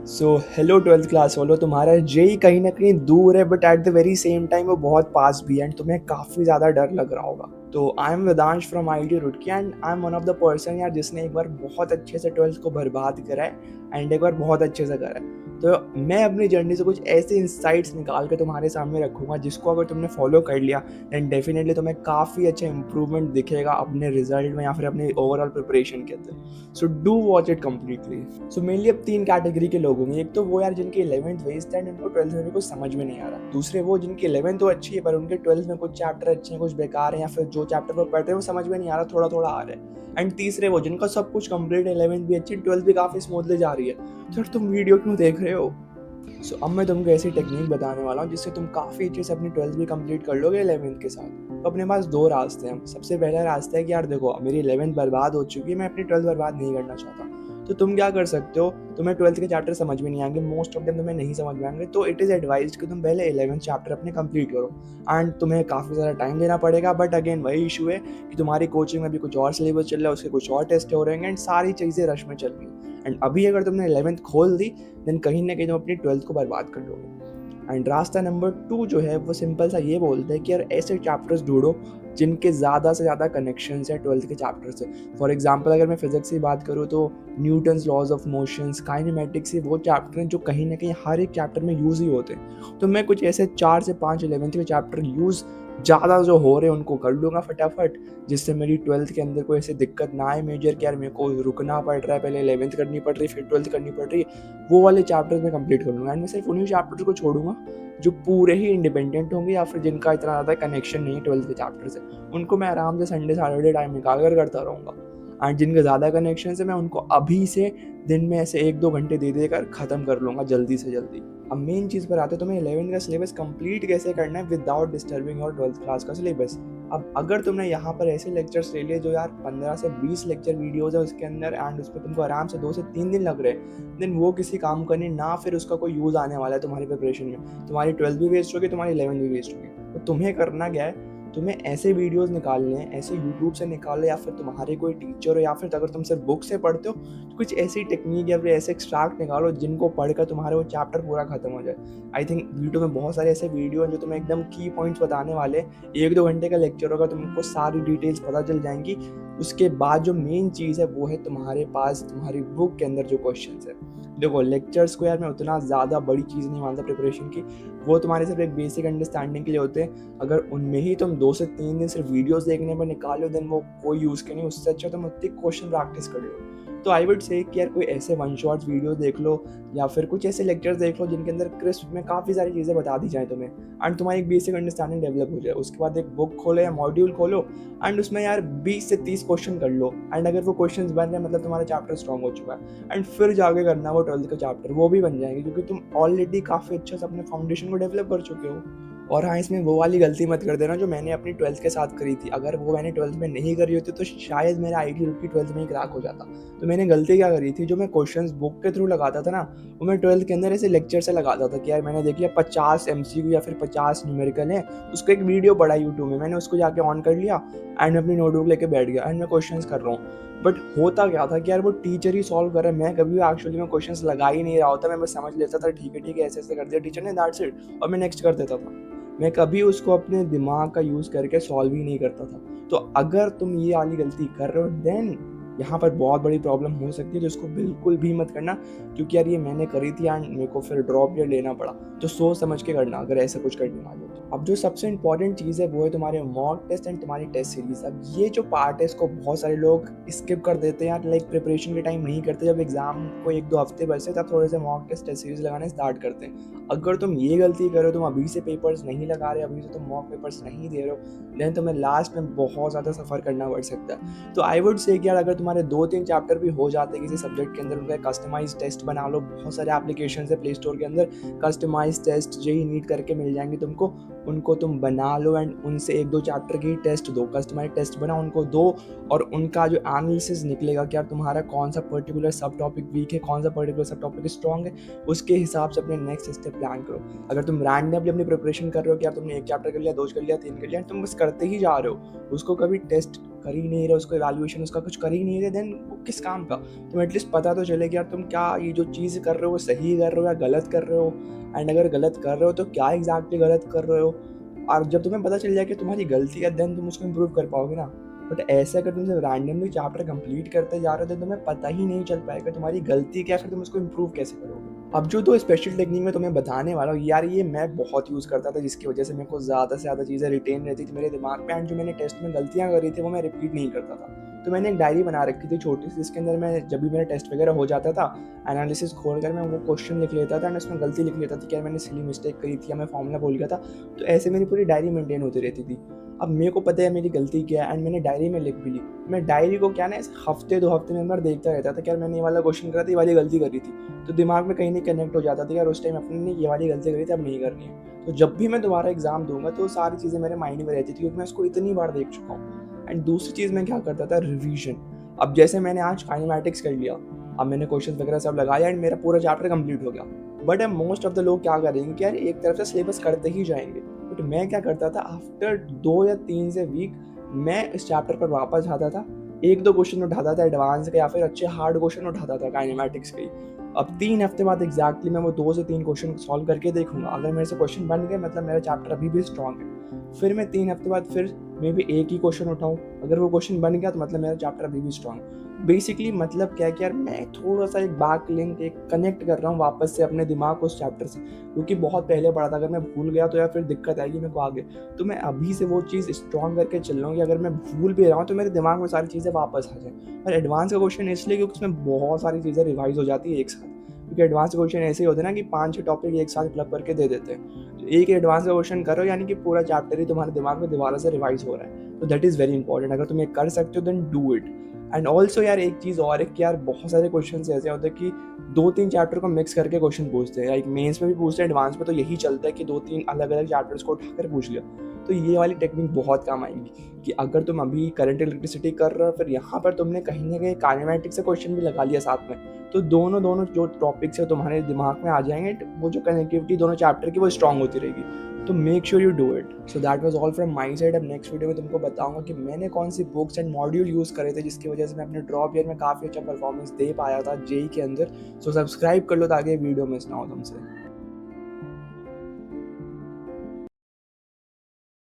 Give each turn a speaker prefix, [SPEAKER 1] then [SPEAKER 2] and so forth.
[SPEAKER 1] So hello twelfth class वालों, तुम्हारा JEE कहीं ना कहीं दूर है but at the very same time वो बहुत पास भी है एंड तुम्हें काफ़ी ज़्यादा डर लग रहा होगा। तो I am Vedansh from IT Roorkee and I am one of the person यार जिसने एक बार बहुत अच्छे से ट्वेल्थ को बर्बाद करा है एंड एक बार बहुत अच्छे से करा है। तो मैं अपनी जर्नी से कुछ ऐसे इंसाइट्स निकाल के तुम्हारे सामने रखूंगा जिसको अगर तुमने फॉलो कर लिया देन डेफिनेटली तुम्हें काफ़ी अच्छा इंप्रूवमेंट दिखेगा अपने रिजल्ट में या फिर अपने ओवरऑल प्रिपरेशन के अंदर। So do watch it completely. So mainly अब 3 कैटेगरी के लोग होंगे। एक तो वो यार जिनकी 11th वेस्ट है एंड उनको 12th में भी कुछ समझ में नहीं आ रहा। दूसरे वो जिनकी 11th तो अच्छी है पर उनके 12th में कुछ चैप्टर अच्छे हैं, कुछ बेकार हैं, या फिर जो चैप्टर वो पढ़ते हैं वो समझ में नहीं आ रहा, थोड़ा थोड़ा आ रहा है। एंड तीसरे वो जिनका सब कुछ कंप्लीट है, 11th भी अच्छी, 12th भी काफ़ी स्मूथली जा रही है। तो यार तुम वीडियो क्यों देख रहे हो? सो अब मैं तुमको ऐसी टेक्निक बताने वाला हूँ जिससे तुम काफ़ी अच्छे से अपनी 12th भी कंप्लीट कर लोगे 11th के साथ। तो अपने पास दो रास्ते हैं। सबसे पहला रास्ता है कि यार देखो मेरी 11th बर्बाद हो चुकी है, मैं अपनी 12th बर्बाद नहीं करना चाहता। तो तुम क्या कर सकते हो, तुम्हें 12th के चैप्टर समझ में नहीं आएंगे, मोस्ट ऑफ देम तुम्हें नहीं समझ में आएंगे, तो इट इज़ एडवाइज्ड कि तुम पहले 11th चैप्टर अपने कंप्लीट करो। एंड तुम्हें काफ़ी ज़्यादा टाइम देना पड़ेगा, बट अगेन वही इशू है कि तुम्हारी कोचिंग में भी कुछ और सिलेबस चल रहा है, उसके कुछ और टेस्ट हो रहे हैं एंड सारी चीज़ें रश में चल रही हैं। एंड अभी अगर तुमने 11th खोल दी देन कहीं ना कहीं तुम अपनी 12th को बर्बाद कर लोगे। एंड रास्ता नंबर 2 जो है वो सिंपल सा ये बोलते हैं कि यार ऐसे चैप्टर्स ढूंढो जिनके ज़्यादा से ज़्यादा कनेक्शंस है 12th के चैप्टर से। फॉर एग्जांपल अगर मैं फिजिक्स की बात करूँ तो Newton's laws of motions, kinematics, ये वो चैप्टर हैं जो कहीं ना कहीं हर एक चैप्टर में यूज़ ही होते हैं। तो मैं कुछ ऐसे 4 से 5 11th के चैप्टर यूज़ ज़्यादा जो हो रहे हैं उनको कर लूँगा फटाफट, जिससे मेरी 12th के अंदर कोई ऐसी दिक्कत ना आए मेजर कि यार मेरे को रुकना पड़ रहा है, पहले 11th करनी पड़ रही है फिर 12th करनी पड़ रही है। वो वाले चैप्टर्स मैं कंप्लीट कर लूँगा एंड मैं सिर्फ उन्हीं चैप्टर्स को छोड़ूंगा जो पूरे ही इंडिपेंडेंट होंगे या फिर जिनका इतना ज़्यादा कनेक्शन नहीं है 12th के चैप्टर से। उनको मैं आराम से संडे सैटरडे टाइम निकाल कर करता रहूँगा। एंड जिनके ज़्यादा कनेक्शन है मैं उनको अभी से दिन में ऐसे 1-2 घंटे दे देकर ख़त्म कर लूँगा जल्दी से जल्दी। अब मेन चीज़ पर आते हैं, तुम्हें 11th का सिलेबस कंप्लीट कैसे करना है विदाउट डिस्टर्बिंग और 12th क्लास का सिलेबस। अब अगर तुमने यहाँ पर ऐसे लेक्चर्स ले लिए जो यार 15 से 20 लेक्चर वीडियोज़ है उसके अंदर एंड उस पर तुमको आराम से 2 से 3 दिन लग रहे हैं, देन वो किसी काम का नहीं, ना फिर उसका कोई यूज़ आने वाला है तुम्हारी प्रिपरेशन में। तुम्हारी 12th भी वेस्ट होगी, तुम्हारी 11th भी वेस्ट होगी। तो तुम्हें करना क्या है, तुम्हें ऐसे वीडियोस निकालने हैं, ऐसे यूट्यूब से निकालो या फिर तुम्हारे कोई टीचर हो या फिर अगर तुम सिर्फ बुक से पढ़ते हो तो कुछ ऐसी टेक्निक या फिर ऐसे एक्सट्रैक्ट निकालो जिनको पढ़कर तुम्हारा वो चैप्टर पूरा खत्म हो जाए। आई थिंक यूट्यूब में बहुत सारे ऐसे वीडियो हैं जो तुम्हें एकदम की पॉइंट्स बताने वाले। 1-2 घंटे का लेक्चर होगा, तुमको सारी डिटेल्स पता चल जाएंगी। उसके बाद जो मेन चीज़ है वो है तुम्हारे पास तुम्हारी बुक के अंदर जो क्वेश्चन है। देखो लेक्चर्स को यार मैं उतना ज़्यादा बड़ी चीज़ नहीं मानता प्रिपरेशन की, वो तुम्हारे सिर्फ एक बेसिक अंडरस्टैंडिंग के लिए होते हैं। अगर उनमें ही तुम 2 से 3 दिन सिर्फ वीडियोस देखने पर निकालो देन वो कोई यूज़ के नहीं। उससे अच्छा तुम उतनी क्वेश्चन प्रैक्टिस कर लो। तो आई वुड से कि यार कोई ऐसे वन शॉट्स वीडियो देख लो या फिर कुछ ऐसे लेक्चर्स देख लो जिनके अंदर क्रिस्प में काफ़ी सारी चीज़ें बता दी जाए तुम्हें एंड तुम्हारी एक बेसिक अंडरस्टैंडिंग डेवलप हो जाए। उसके बाद एक बुक खोलो या मॉड्यूल खोलो एंड उसमें यार 20 से 30 क्वेश्चन कर लो एंड अगर वो क्वेश्चन बन रहे हैं मतलब तुम्हारा चैप्टर स्ट्रॉन्ग हो चुका है। एंड फिर जाके करना वो 12th का चैप्टर, वो भी बन जाएंगे क्योंकि तुम ऑलरेडी काफ़ी अच्छा से अपने फाउंडेशन को डेवलप कर चुके हो। और हाँ, इसमें वो वाली गलती मत कर देना जो मैंने अपनी 12th के साथ करी थी। अगर वो मैंने 12th में नहीं करी होती तो शायद मेरा आईटी रुड़की 12th में ही क्रैक हो जाता। तो मैंने गलती क्या करी थी, जो मैं क्वेश्चंस बुक के थ्रू लगाता था ना वो मैं 12th के अंदर ऐसे लेक्चर से लगाता था कि यार मैंने देख लिया 50 एमसीक्यू या फिर 50 न्यूमेरिकल है, उसको एक वीडियो पड़ा यूट्यूब में, मैंने उसको जाके ऑन कर लिया एंड अपनी नोटबुक लेके बैठ गया एंड मैं क्वेश्चन कर रहा हूँ। बट होता क्या था कि यार वो टीचर ही सॉल्व कर रहा है, मैं कभी एक्चुअली में क्वेश्चंस लगा ही नहीं रहा होता। मैं बस समझ लेता था ठीक है ऐसे ऐसे कर दिया टीचर ने, दैट्स इट, और मैं नेक्स्ट कर देता था। मैं कभी उसको अपने दिमाग का यूज़ करके सॉल्व ही नहीं करता था। तो अगर तुम ये वाली गलती कर रहे हो देन यहाँ पर बहुत बड़ी प्रॉब्लम हो सकती है, जिसको बिल्कुल भी मत करना क्योंकि यार ये मैंने करी थी एंड मेरे को फिर ड्रॉप या लेना पड़ा। तो सोच समझ के करना अगर ऐसा कुछ करने वाले हो तो। अब जो सबसे इंपॉर्टेंट चीज़ है वो है तुम्हारे मॉक टेस्ट एंड तुम्हारी टेस्ट सीरीज। अब ये जो पार्ट है इसको बहुत सारे लोग स्किप कर देते हैं यार, लाइक प्रिपरेशन के टाइम नहीं करते, जब एग्जाम को 1-2 हफ्ते बचे तब थोड़े से मॉक टेस्ट टेस्ट सीरीज लगाने स्टार्ट करते हैं। अगर तुम ये गलती करो, तुम अभी से पेपर्स नहीं लगा रहे, अभी से तुम मॉक पेपर्स नहीं दे रहे हो, देन तुम्हें लास्ट में बहुत ज़्यादा सफ़र करना पड़ सकता है। तो आई वुड से कि यार अगर तुम्हारे 2-3 चैप्टर भी हो जाते हैं किसी सब्जेक्ट के अंदर, उनका कस्टमाइज टेस्ट बना लो। बहुत सारे एप्लीकेशन है प्ले स्टोर के अंदर, कस्टमाइज टेस्ट जेई नीट करके मिल जाएंगे तुमको, उनको तुम बना लो एंड उनसे 1-2 चैप्टर की टेस्ट दो, कस्टमाइज टेस्ट बना उनको दो और उनका जो एनालिसिस निकलेगा कि यार तुम्हारा कौन सा पर्टिकुलर सब टॉपिक वीक है, कौन सा पर्टिकुलर सब टॉपिक स्ट्रॉन्ग है, उसके हिसाब से अपने नेक्स्ट स्टेप प्लान करो। अगर तुम रैंडमली अपनी प्रिपरेशन कर रहे हो कि यार तुमने 1 चैप्टर कर लिया, 2 कर लिया, 3 कर लिया, तुम बस करते ही जा रहे हो, उसको कभी टेस्ट कर ही नहीं रहे, उसको इवैल्यूएशन उसका कुछ कर ही नहीं रहे, देन वो किस काम का? तुम एटलीस्ट पता तो चले कि यार तुम क्या ये जो चीज़ कर रहे हो वो सही कर रहे हो या गलत कर रहे हो, एंड अगर गलत कर रहे हो तो क्या एग्जैक्टली गलत कर रहे हो। और जब तुम्हें पता चल जाए कि तुम्हारी गलती है, देन तुम उसको इम्प्रूव कर पाओगे ना। बट ऐसे अगर तुम सिर्फ रैंडमली चैप्टर कंप्लीट करते जा रहे हो तो तुम्हें पता ही नहीं चल पाएगा तुम्हारी गलती क्या है, फिर तुम उसको इम्प्रूव कैसे करोगे। अब जो दो स्पेशल टेक्निक मैं तुम्हें बताने वाला हूँ यार, ये मैं बहुत यूज़ करता था, जिसकी वजह से मेरे को ज़्यादा से ज़्यादा चीज़ें रिटेन रहती थी मेरे दिमाग में, एंड जो मैंने टेस्ट में गलतियाँ करी थी वो मैं रिपीट नहीं करता था। तो मैंने एक डायरी बना रखी थी छोटी सी, जिसके अंदर मैं जब भी मेरा टेस्ट वगैरह हो जाता था, एनालिसिस खोल कर मैं वो क्वेश्चन लिख लेता था, एंड उसमें गलती लिख लेता था कि यार मैंने सिली मिस्टेक करी थी या मैं फॉर्मूला भूल गया था। तो ऐसे मेरी पूरी डायरी मेंटेन होती रहती थी। अब मेरे को पता है मेरी गलती क्या है, एंड मैंने डायरी में लिख भी ली। मैं डायरी को क्या ना ऐसे हफ्ते 2 हफ्ते में एक बार देखता रहता था कि यार मैंने ये वाला क्वेश्चन करा था, ये वाली गलती करी थी। तो दिमाग में कहीं नहीं कनेक्ट हो जाता था यार उस टाइम अपने ने ये वाली गलती करी थी, अब नहीं करनी है। तो जब भी मैं दोबारा एग्जाम दूंगा तो सारी चीज़ें मेरे माइंड में रहती थी, क्योंकि मैं उसको इतनी बार देख चुका हूँ। एंड दूसरी चीज़ मैं क्या करता था, रिवीजन। अब जैसे मैंने आज काइनेमैटिक्स कर लिया, अब मैंने क्वेश्चन वगैरह सब लगाया एंड मेरा पूरा चैप्टर कंप्लीट हो गया। बट अब मोस्ट ऑफ द लोग क्या करेंगे कि यार एक तरफ से सिलेबस करते ही जाएंगे। बट मैं क्या करता था, आफ्टर 2 या 3 से वीक मैं इस चैप्टर पर वापस आता था, 1-2 क्वेश्चन उठाता था एडवांस के या फिर अच्छे हार्ड क्वेश्चन उठाता था काइनेमैटिक्स के ही। अब 3 हफ्ते बाद एग्जैक्टली मैं वो 2 से 3 क्वेश्चन सॉल्व करके देखूंगा, अगर मेरे से क्वेश्चन बन गए मतलब मेरा चैप्टर अभी भी स्ट्रॉन्ग है। फिर मैं 3 हफ्ते बाद फिर मे भी एक ही क्वेश्चन उठाऊं, अगर वो क्वेश्चन बन गया तो मतलब मेरा चैप्टर अभी भी स्ट्रॉन्ग है। बेसिकली मतलब क्या है कि यार मैं थोड़ा सा एक बैक लिंक एक कनेक्ट कर रहा हूँ वापस से अपने दिमाग को उस चैप्टर से, क्योंकि बहुत पहले पढ़ा था, अगर मैं भूल गया तो यार फिर दिक्कत आएगी मेरे को आगे। तो मैं अभी से वो चीज़ स्ट्रॉन्ग करके चल रहा हूँ कि अगर मैं भूल भी रहा हूँ तो मेरे दिमाग में सारी चीज़ें वापस आ जाए। और एडवांस का क्वेश्चन इसलिए क्योंकि उसमें बहुत सारी चीज़ें रिवाइज हो जाती है एक साथ, क्योंकि एडवांस क्वेश्चन ऐसे ही होते हैं ना कि 5-6 टॉपिक एक साथ क्लब करके दे देते हैं। तो एक एडवांस का क्वेश्चन करो यानी कि पूरा चैप्टर ही तुम्हारे दिमाग में दोबारा से रिवाइज हो रहा है। तो दैट इज़ वेरी इंपॉर्टेंट, अगर तुम ये कर सकते हो then do it. And also यार एक चीज़ और है कि यार बहुत सारे क्वेश्चन ऐसे होते हैं कि 2-3 चैप्टर को मिक्स करके क्वेश्चन पूछते हैं, लाइक मेंस में भी पूछते हैं, एडवांस में तो यही चलता है कि 2-3 अलग अलग चैप्टर्स को उठाकर पूछ लिया। तो ये वाली टेक्निक बहुत काम आएगी कि अगर तुम अभी करंट इलेक्ट्रिसिटी कर रहे हो, फिर यहाँ पर तुमने कहीं ना कहीं काइनेमैटिक्स से क्वेश्चन भी लगा लिया साथ में, तो दोनों दोनों जो टॉपिक्स है तुम्हारे दिमाग में आ जाएंगे, वो जो कनेक्टिविटी दोनों चैप्टर की वो स्ट्रांग होती रहेगी। तो make sure you do it. So that was all from my side. अब नेक्स्ट वीडियो में तुमको बताऊंगा कि मैंने कौन सी बुक्स एंड मॉड्यूल यूज़ करे थे जिसकी वजह से मैं अपने ड्रॉप ईयर में काफ़ी अच्छा परफॉर्मेंस दे पाया था जेई के अंदर। सो सब्सक्राइब कर लो ताकि वीडियो मिस ना हो तुमसे।